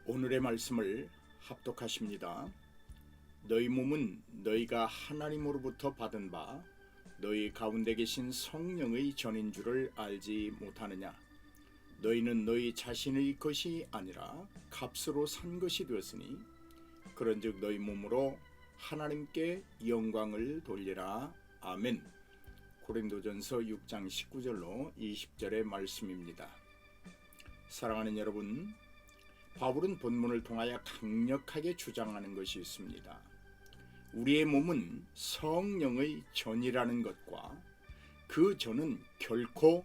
오늘의 말씀을 합독하십니다. 너희 몸은 너희가 하나님으로부터 받은 바 너희 가운데 계신 성령의 전인 줄을 알지 못하느냐. 너희는 너희 자신의 것이 아니라 값으로 산 것이 되었으니 그런즉 너희 몸으로 하나님께 영광을 돌리라. 아멘. 고린도전서 6장 19절로 20절의 말씀입니다. 사랑하는 여러분, 바울은 본문을 통하여 강력하게 주장하는 것이 있습니다. 우리의 몸은 성령의 전이라는 것과 그 전은 결코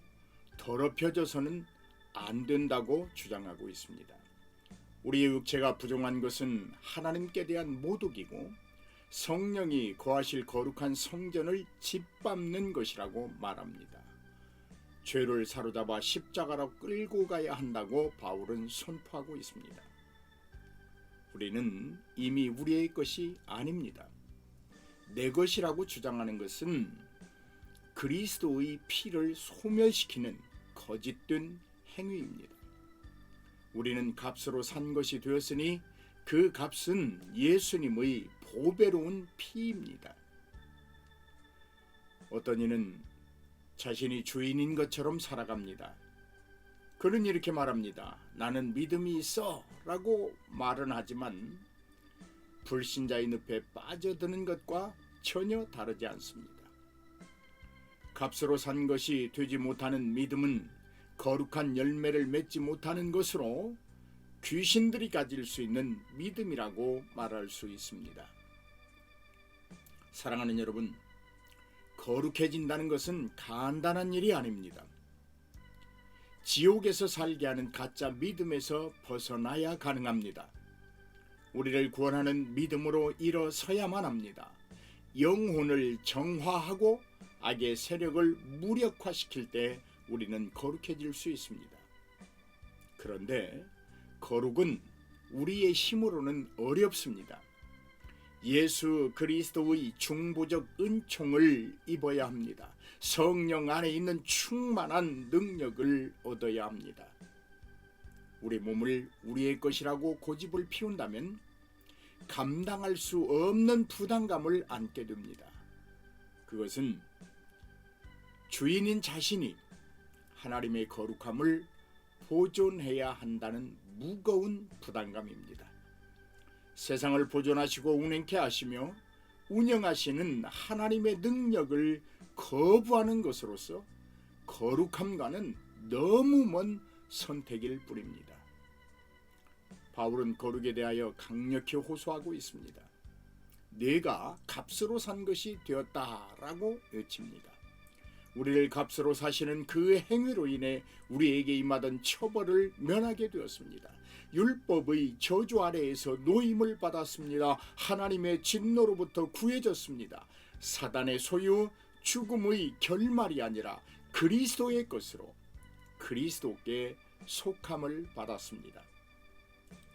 더럽혀져서는 안 된다고 주장하고 있습니다. 우리의 육체가 부정한 것은 하나님께 대한 모독이고 성령이 거하실 거룩한 성전을 짓밟는 것이라고 말합니다. 죄를 사로잡아 십자가로 끌고 가야 한다고 바울은 선포하고 있습니다. 우리는 이미 우리의 것이 아닙니다. 내 것이라고 주장하는 것은 그리스도의 피를 소멸시키는 거짓된 행위입니다. 우리는 값으로 산 것이 되었으니 그 값은 예수님의 보배로운 피입니다. 어떤 이는 자신이 주인인 것처럼 살아갑니다. 그는 이렇게 말합니다. 나는 믿음이 있어 라고 말은 하지만 불신자의 늪에 빠져드는 것과 전혀 다르지 않습니다. 값으로 산 것이 되지 못하는 믿음은 거룩한 열매를 맺지 못하는 것으로 귀신들이 가질 수 있는 믿음이라고 말할 수 있습니다. 사랑하는 여러분, 거룩해진다는 것은 간단한 일이 아닙니다. 지옥에서 살게 하는 가짜 믿음에서 벗어나야 가능합니다. 우리를 구원하는 믿음으로 일어서야만 합니다. 영혼을 정화하고 악의 세력을 무력화시킬 때 우리는 거룩해질 수 있습니다. 그런데 거룩은 우리의 힘으로는 어렵습니다. 예수 그리스도의 중보적 은총을 입어야 합니다. 성령 안에 있는 충만한 능력을 얻어야 합니다. 우리 몸을 우리의 것이라고 고집을 피운다면 감당할 수 없는 부담감을 안게 됩니다. 그것은 주인인 자신이 하나님의 거룩함을 보존해야 한다는 무거운 부담감입니다. 세상을 보존하시고 운행케 하시며 운영하시는 하나님의 능력을 거부하는 것으로서 거룩함과는 너무 먼 선택일 뿐입니다. 바울은 거룩에 대하여 강력히 호소하고 있습니다. 내가 값으로 산 것이 되었다라고 외칩니다. 우리를 값으로 사시는 그 행위로 인해 우리에게 임하던 처벌을 면하게 되었습니다. 율법의 저주 아래에서 노임을 받았습니다. 하나님의 진노로부터 구해졌습니다. 사단의 소유, 죽음의 결말이 아니라 그리스도의 것으로 그리스도께 속함을 받았습니다.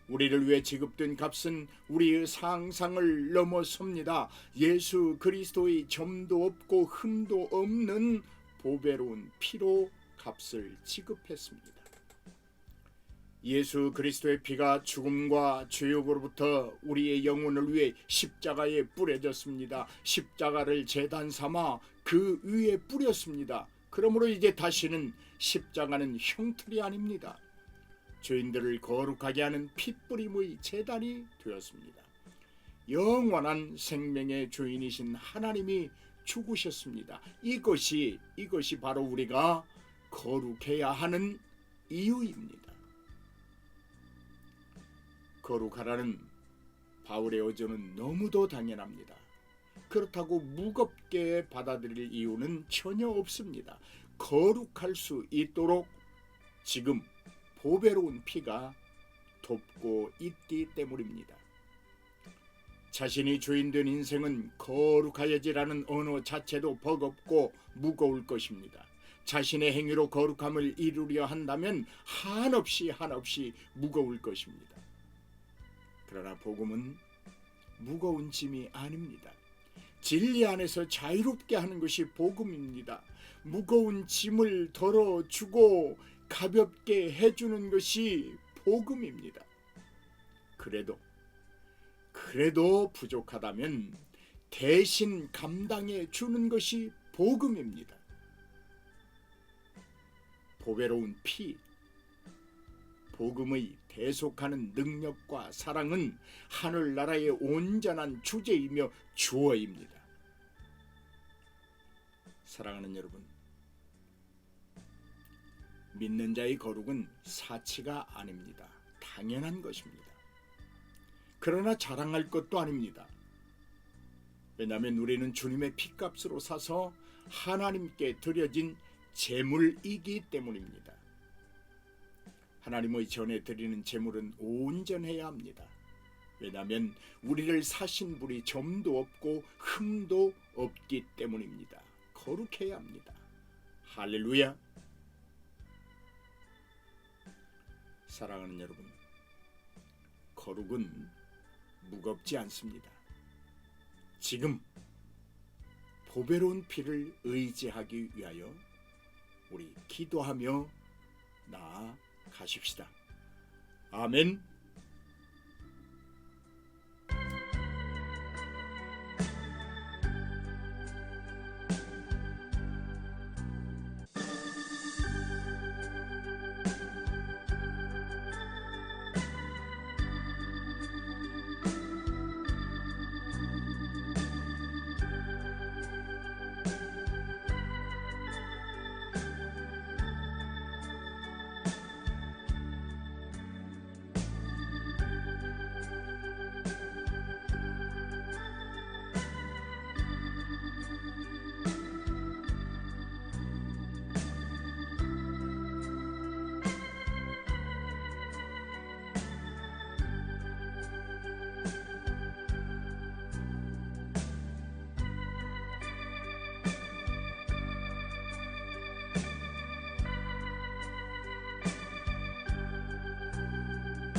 우리를 위해 지급된 값은 우리의 상상을 넘어섭니다. 예수 그리스도의 점도 없고 흠도 없는 보배로운 피로 값을 지급했습니다. 예수 그리스도의 피가 죽음과 죄욕으로부터 우리의 영혼을 위해 십자가에 뿌려졌습니다. 십자가를 제단 삼아 그 위에 뿌렸습니다. 그러므로 이제 다시는 십자가는 형틀이 아닙니다. 죄인들을 거룩하게 하는 핏뿌림의 제단이 되었습니다. 영원한 생명의 주인이신 하나님이 죽으셨습니다. 이것이 바로 우리가 거룩해야 하는 이유입니다. 거룩하라는 바울의 어조는 너무도 당연합니다. 그렇다고 무겁게 받아들일 이유는 전혀 없습니다. 거룩할 수 있도록 지금 보배로운 피가 돕고 있기 때문입니다. 자신이 주인된 인생은 거룩하여지라는 언어 자체도 버겁고 무거울 것입니다. 자신의 행위로 거룩함을 이루려 한다면 한없이 무거울 것입니다. 그러나 복음은 무거운 짐이 아닙니다. 진리 안에서 자유롭게 하는 것이 복음입니다. 무거운 짐을 덜어주고 가볍게 해주는 것이 복음입니다. 그래도 부족하다면 대신 감당해 주는 것이 복음입니다. 보배로운 피, 복음의 대속하는 능력과 사랑은 하늘나라의 온전한 주제이며 주어입니다. 사랑하는 여러분, 믿는 자의 거룩은 사치가 아닙니다. 당연한 것입니다. 그러나 자랑할 것도 아닙니다. 왜냐하면 우리는 주님의 피값으로 사서 하나님께 드려진 제물이기 때문입니다. 하나님의 전에 드리는 제물은 온전해야 합니다. 왜냐하면 우리를 사신 분이 점도 없고 흠도 없기 때문입니다. 거룩해야 합니다. 할렐루야. 사랑하는 여러분, 거룩은 무겁지 않습니다. 지금 보배로운 피를 의지하기 위하여 우리 기도하며 나아가십시다. 아멘.